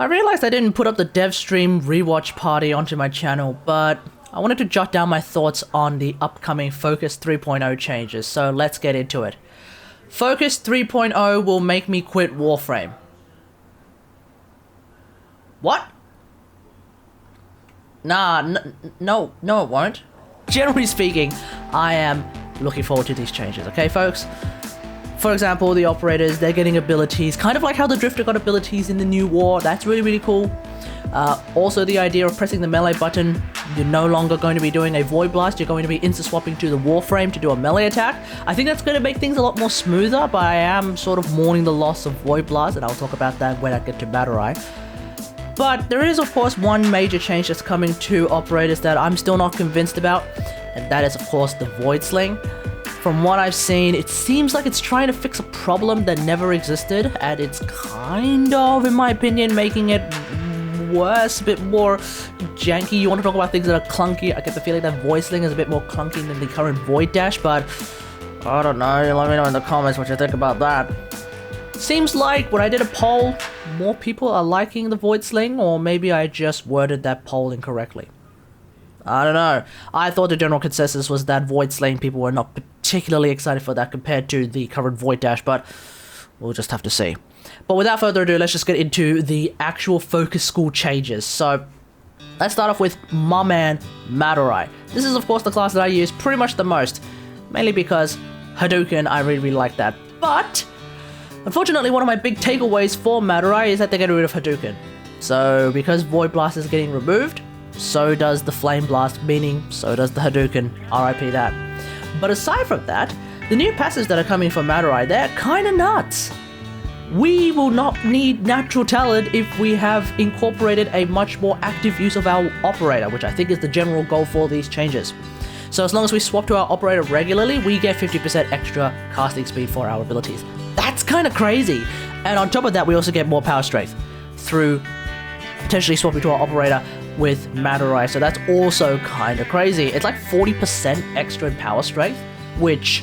I realized I didn't put up the dev stream rewatch party onto my channel, but I wanted to jot down my thoughts on the upcoming Focus 3.0 changes, so let's get into it. Focus 3.0 will make me quit WarFrame. What? Nah, no, it won't. Generally speaking, I am looking forward to these changes, okay folks? For example, the operators, they're getting abilities, kind of like how the Drifter got abilities in the new war. That's really, really cool. Also, the idea of pressing the melee button, you're no longer going to be doing a Void Blast, you're going to be insta-swapping to the WarFrame to do a melee attack. I think that's going to make things a lot more smoother, but I am sort of mourning the loss of Void Blast, and I'll talk about that when I get to Madurai. But there is, of course, one major change that's coming to operators that I'm still not convinced about, and that is, of course, the Void Sling. From what I've seen, it seems like it's trying to fix a problem that never existed, and it's kind of, in my opinion, making it worse, a bit more janky. You want to talk about things that are clunky. I get the feeling that Void Sling is a bit more clunky than the current Void Dash, but I don't know. Let me know in the comments what you think about that. Seems like when I did a poll, more people are liking the Void Sling, or maybe I just worded that poll incorrectly. I don't know. I thought the general consensus was that Void Sling people were not particularly excited for that compared to the current Void Dash, but we'll just have to see. But without further ado, let's just get into the actual Focus School changes. So let's start off with my man, Madurai. This is of course the class that I use pretty much the most, mainly because Hadouken, I really like that. But unfortunately, one of my big takeaways for Madurai is that they're getting rid of Hadouken. So because Void Blast is getting removed, so does the Flame Blast, meaning so does the Hadouken, RIP that. But aside from that, the new passives that are coming from Madurai, they're kinda nuts. We will not need natural talent if we have incorporated a much more active use of our operator, which I think is the general goal for these changes. So as long as we swap to our operator regularly, we get 50% extra casting speed for our abilities. That's kinda crazy. And on top of that, we also get more power strength through potentially swapping to our operator with Madurai, so that's also kind of crazy. It's like 40% extra in power strength, which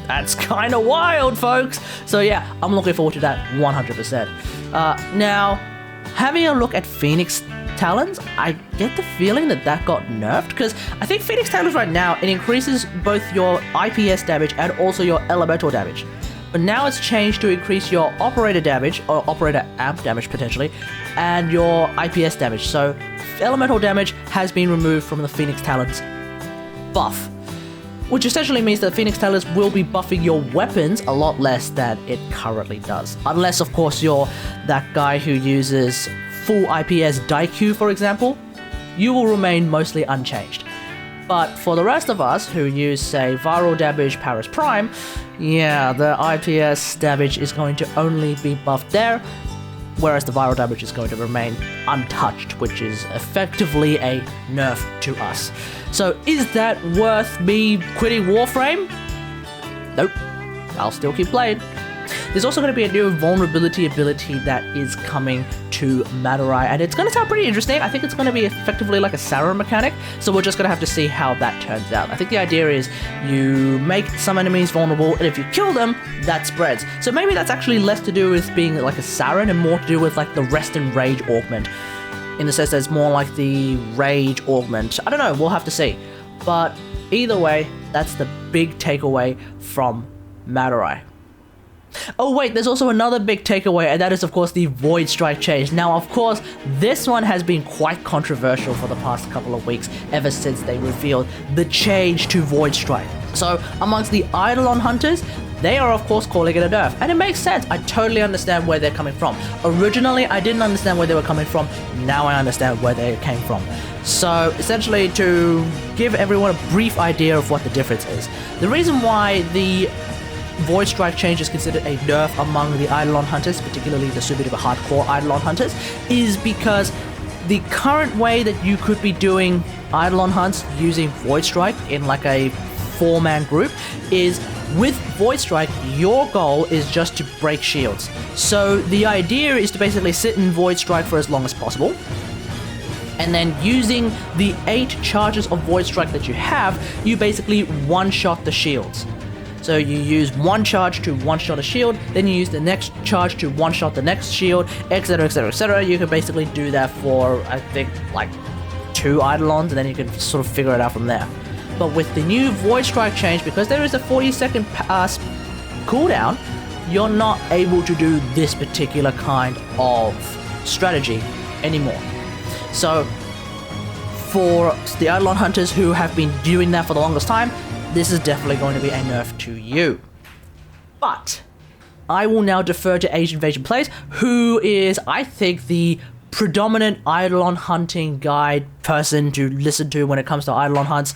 that's kind of wild, folks. So yeah, I'm looking forward to that 100%. Now, having a look at Phoenix Talons, I get the feeling that got nerfed, because I think Phoenix Talons right now, it increases both your IPS damage and also your elemental damage. But now it's changed to increase your operator damage, or operator amp damage potentially, and your IPS damage. So elemental damage has been removed from the Phoenix Talons buff, which essentially means that Phoenix Talons will be buffing your weapons a lot less than it currently does. Unless, of course, you're that guy who uses full IPS Daiku, for example, you will remain mostly unchanged. But for the rest of us who use, say, viral damage Paris Prime, yeah, the IPS damage is going to only be buffed there, whereas the viral damage is going to remain untouched, which is effectively a nerf to us. So is that worth me quitting WarFrame? Nope, I'll still keep playing. There's also going to be a new vulnerability ability that is coming to Madurai, and it's going to sound pretty interesting. I think it's going to be effectively like a Sarin mechanic, so we're just going to have to see how that turns out. I think the idea is you make some enemies vulnerable, and if you kill them, that spreads. So maybe that's actually less to do with being like a Sarin and more to do with like the Rest and Rage augment, in the sense that it's more like the Rage augment. I don't know, we'll have to see. But either way, that's the big takeaway from Madurai. Oh wait, there's also another big takeaway, and that is of course the Void Strike change. Now of course, this one has been quite controversial for the past couple of weeks, ever since they revealed the change to Void Strike. So amongst the Eidolon hunters, they are of course calling it a nerf, and it makes sense. I totally understand where they're coming from. Originally, I didn't understand where they were coming from, now I understand where they came from. So essentially, to give everyone a brief idea of what the difference is, the reason why the Void Strike change is considered a nerf among the Eidolon hunters, particularly the super duper hardcore Eidolon hunters, is because the current way that you could be doing Eidolon hunts using Void Strike in like a 4-man group is, with Void Strike, your goal is just to break shields. So the idea is to basically sit in Void Strike for as long as possible, and then using the 8 charges of Void Strike that you have, you basically one-shot the shields. So you use one charge to one-shot a shield, then you use the next charge to one-shot the next shield, etc, etc, etc. You can basically do that for, I think, like 2 Eidolons, and then you can sort of figure it out from there. But with the new Void Strike change, because there is a 40-second cooldown, you're not able to do this particular kind of strategy anymore. So for the Eidolon hunters who have been doing that for the longest time, this is definitely going to be a nerf to you. But I will now defer to Asian Invasion Plays, who is, I think, the predominant Eidolon hunting guide person to listen to when it comes to Eidolon hunts.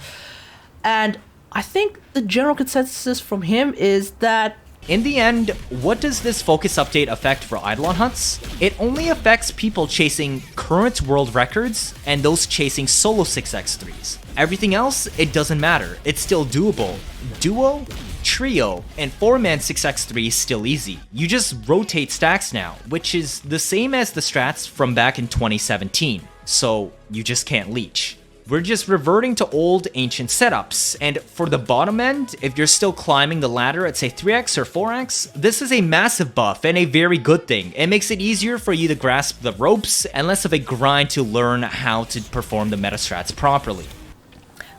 And I think the general consensus from him is that in the end, what does this focus update affect for Eidolon hunts? It only affects people chasing current world records and those chasing solo 6x3s. Everything else, it doesn't matter. It's still doable. Duo, trio, and 4-man 6x3 is still easy. You just rotate stacks now, which is the same as the strats from back in 2017. So you just can't leech. We're just reverting to old ancient setups, and for the bottom end, if you're still climbing the ladder at say 3x or 4x, this is a massive buff and a very good thing. It makes it easier for you to grasp the ropes and less of a grind to learn how to perform the meta strats properly.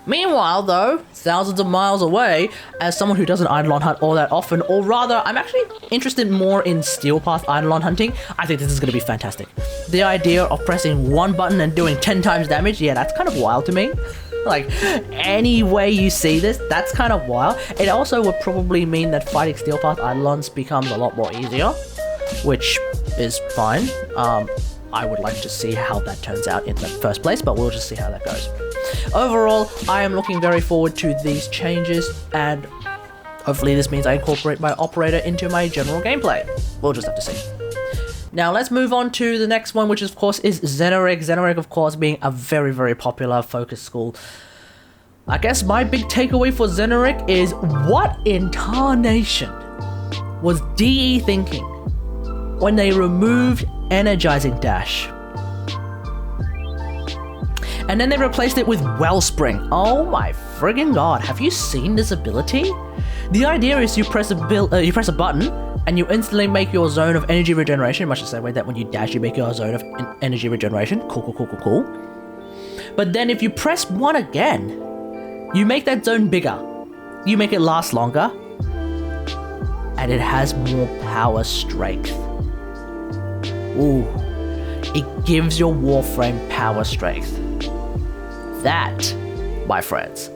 Meanwhile, though, thousands of miles away, as someone who doesn't Eidolon hunt all that often, or rather, I'm actually interested more in Steel Path Eidolon hunting, I think this is going to be fantastic. The idea of pressing one button and doing 10 times damage, yeah, that's kind of wild to me. Like, any way you see this, that's kind of wild. It also would probably mean that fighting Steel Path Eidolons becomes a lot more easier, which is fine. I would like to see how that turns out in the first place, but we'll just see how that goes. Overall, I am looking very forward to these changes, and hopefully this means I incorporate my operator into my general gameplay. We'll just have to see. Now let's move on to the next one, which of course is Zenurik. Zenurik, of course, being a very, very popular focus school. I guess my big takeaway for Zenurik is, what in tarnation was DE thinking when they removed Energizing Dash? And then they replaced it with Wellspring. Oh my friggin' god, have you seen this ability? The idea is you press a button and you instantly make your zone of energy regeneration, much the same way that when you dash you make your zone of energy regeneration. Cool. But then if you press 1 again, you make that zone bigger. You make it last longer. And it has more power strength. Ooh. It gives your WarFrame power strength. That, my friends,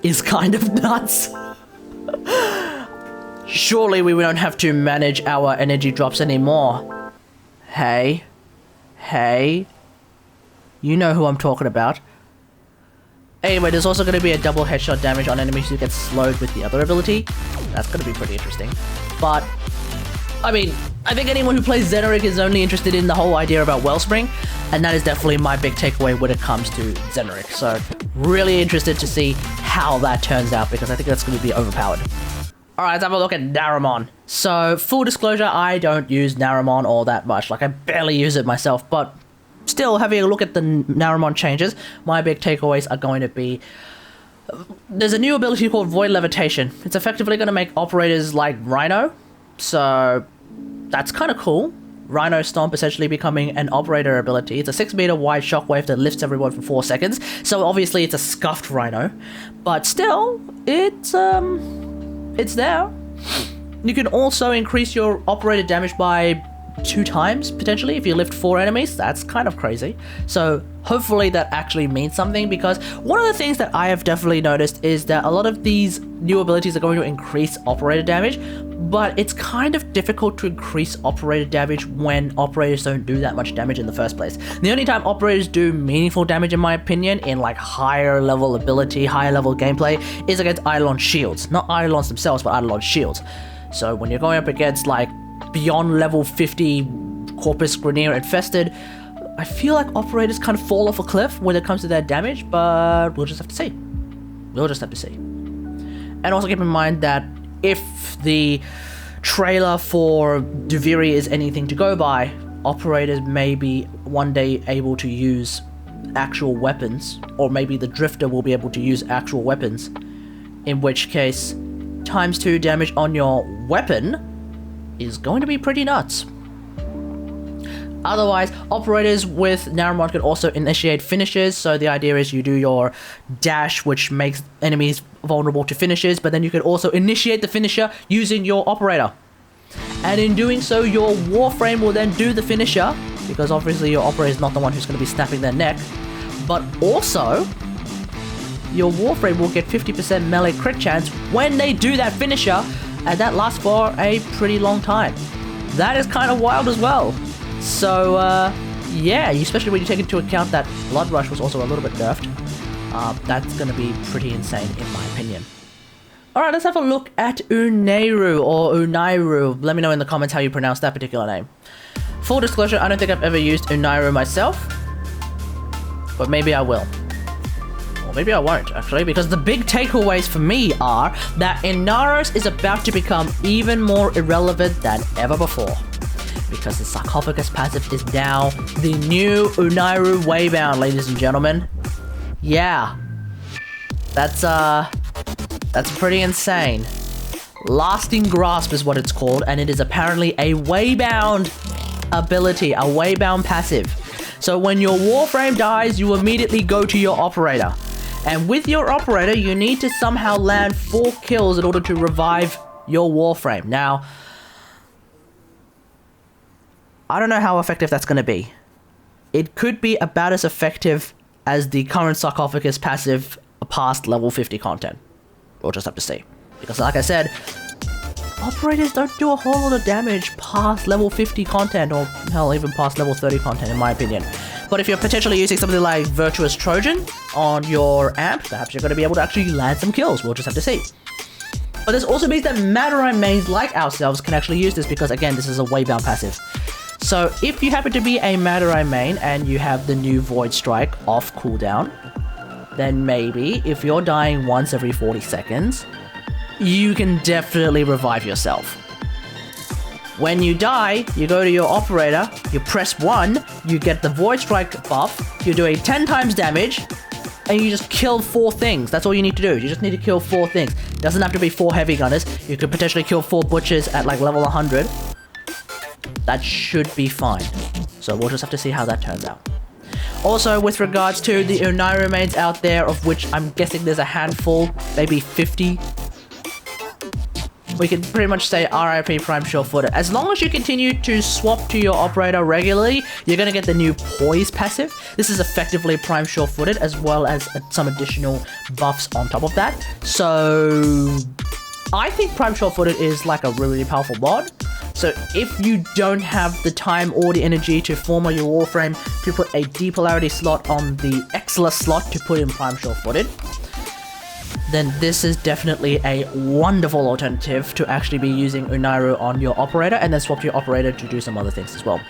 is kind of nuts. Surely we don't have to manage our energy drops anymore. Hey. You know who I'm talking about. Anyway, there's also going to be a double headshot damage on enemies who get slowed with the other ability. That's going to be pretty interesting. But, I mean, I think anyone who plays Zenurik is only interested in the whole idea about Wellspring, and that is definitely my big takeaway when it comes to Zenurik. So, really interested to see how that turns out, because I think that's going to be overpowered. Alright, let's have a look at Naramon. So, full disclosure, I don't use Naramon all that much. Like, I barely use it myself, but still, having a look at the Naramon changes, my big takeaways are going to be, there's a new ability called Void Levitation. It's effectively going to make operators like Rhino, so that's kind of cool. Rhino Stomp essentially becoming an operator ability. It's a 6 meter wide shockwave that lifts everyone for 4 seconds, so obviously it's a scuffed Rhino, but still, it's there. You can also increase your operator damage by 2 times, potentially, if you lift 4 enemies. That's kind of crazy. So hopefully that actually means something, because one of the things that I have definitely noticed is that a lot of these new abilities are going to increase operator damage, but it's kind of difficult to increase operator damage when operators don't do that much damage in the first place. The only time operators do meaningful damage, in my opinion, in like higher level ability, higher level gameplay, is against Eidolon shields. Not Eidolons themselves, but Eidolon shields. So when you're going up against like beyond level 50 Corpus Grenier Infested, I feel like operators kind of fall off a cliff when it comes to their damage, but we'll just have to see. And also keep in mind that if the trailer for Duviri is anything to go by, operators may be one day able to use actual weapons, or maybe the Drifter will be able to use actual weapons, in which case times 2 damage on your weapon is going to be pretty nuts. Otherwise, operators with Naramon can also initiate finishes, so the idea is you do your dash, which makes enemies vulnerable to finishes, but then you can also initiate the finisher using your operator. And in doing so, your WarFrame will then do the finisher, because obviously your operator is not the one who's going to be snapping their neck, but also your WarFrame will get 50% melee crit chance when they do that finisher, and that lasts for a pretty long time. That is kind of wild as well. So, yeah, especially when you take into account that Blood Rush was also a little bit nerfed. That's going to be pretty insane in my opinion. Alright, let's have a look at Unariu or Unariu. Let me know in the comments how you pronounce that particular name. Full disclosure, I don't think I've ever used Unariu myself, but maybe I will. Or maybe I won't, actually, because the big takeaways for me are that Inaros is about to become even more irrelevant than ever before. Because the Sarcophagus passive is now the new Unariu Waybound, ladies and gentlemen. Yeah. That's pretty insane. Lasting Grasp is what it's called, and it is apparently a Waybound ability, a Waybound passive. So when your Warframe dies, you immediately go to your operator. And with your operator, you need to somehow land 4 kills in order to revive your Warframe. Now, I don't know how effective that's going to be. It could be about as effective as the current Sarcophagus passive past level 50 content. We'll just have to see. Because like I said, operators don't do a whole lot of damage past level 50 content, or hell, even past level 30 content in my opinion. But if you're potentially using something like Virtuous Trojan on your amp, perhaps you're going to be able to actually land some kills. We'll just have to see. But this also means that Madurai mains like ourselves can actually use this because, again, this is a Waybound passive. So if you happen to be a Madurai main and you have the new Void Strike off cooldown, then maybe if you're dying once every 40 seconds, you can definitely revive yourself. When you die, you go to your operator, you press 1, you get the Void Strike buff, you're doing 10 times damage, and you just kill 4 things. That's all you need to do. You just need to kill 4 things. Doesn't have to be 4 heavy gunners. You could potentially kill 4 butchers at like level 100. That should be fine. So we'll just have to see how that turns out. Also, with regards to the Unariu mains out there, of which I'm guessing there's a handful, maybe 50, we can pretty much say RIP Prime Sure-Footed. As long as you continue to swap to your operator regularly, you're going to get the new Poise passive. This is effectively Prime Sure-Footed, as well as some additional buffs on top of that. So I think Prime Sure-Footed is like a really powerful mod. So if you don't have the time or the energy to form on your Warframe to put a Depolarity slot on the Exila slot to put in Prime Sure-Footed, then this is definitely a wonderful alternative to actually be using Unariu on your operator, and then swap your operator to do some other things as well.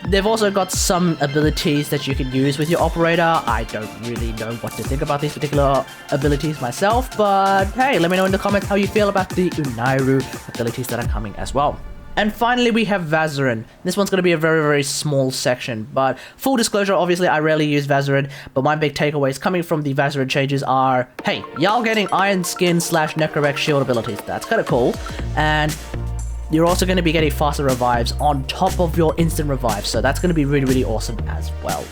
They've also got some abilities that you can use with your operator. I don't really know what to think about these particular abilities myself, but hey, let me know in the comments how you feel about the Unariu abilities that are coming as well. And finally, we have Vazarin. This one's going to be a very, very small section, but full disclosure, obviously, I rarely use Vazarin, but my big takeaways coming from the Vazarin changes are, hey, y'all getting Iron Skin / Necrorex shield abilities. That's kind of cool. And you're also going to be getting faster revives on top of your instant revives, so that's going to be really, really awesome as well.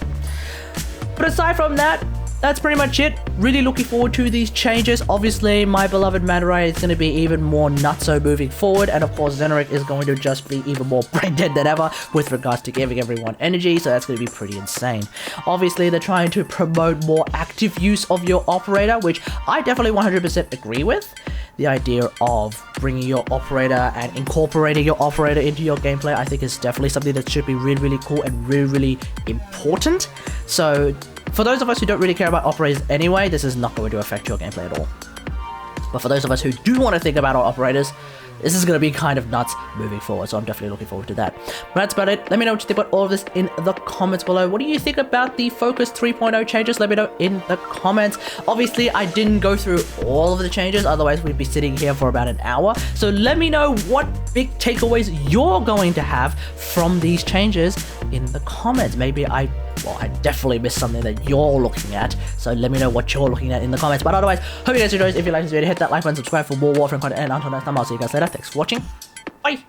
But aside from that, that's pretty much it. Really looking forward to these changes. Obviously, my beloved Madurai is going to be even more nutso moving forward. And of course, Zenurik is going to just be even more brain dead than ever with regards to giving everyone energy. So that's going to be pretty insane. Obviously, they're trying to promote more active use of your operator, which I definitely 100% agree with. The idea of bringing your operator and incorporating your operator into your gameplay, I think is definitely something that should be really, really cool and really, really important. So for those of us who don't really care about operators anyway, this is not going to affect your gameplay at all. But for those of us who do want to think about our operators, this is going to be kind of nuts moving forward, so I'm definitely looking forward to that. But that's about it. Let me know what you think about all of this in the comments below. What do you think about the Focus 3.0 changes? Let me know in the comments. Obviously, I didn't go through all of the changes, otherwise we'd be sitting here for about an hour. So let me know what big takeaways you're going to have from these changes in the comments. Maybe I well, I definitely missed something that you're looking at, so let me know what you're looking at in the comments. But otherwise, hope you guys enjoyed. If you like this video, hit that like button, subscribe for more WarFrame content, and until next time, I'll see you guys later. Thanks for watching. Bye!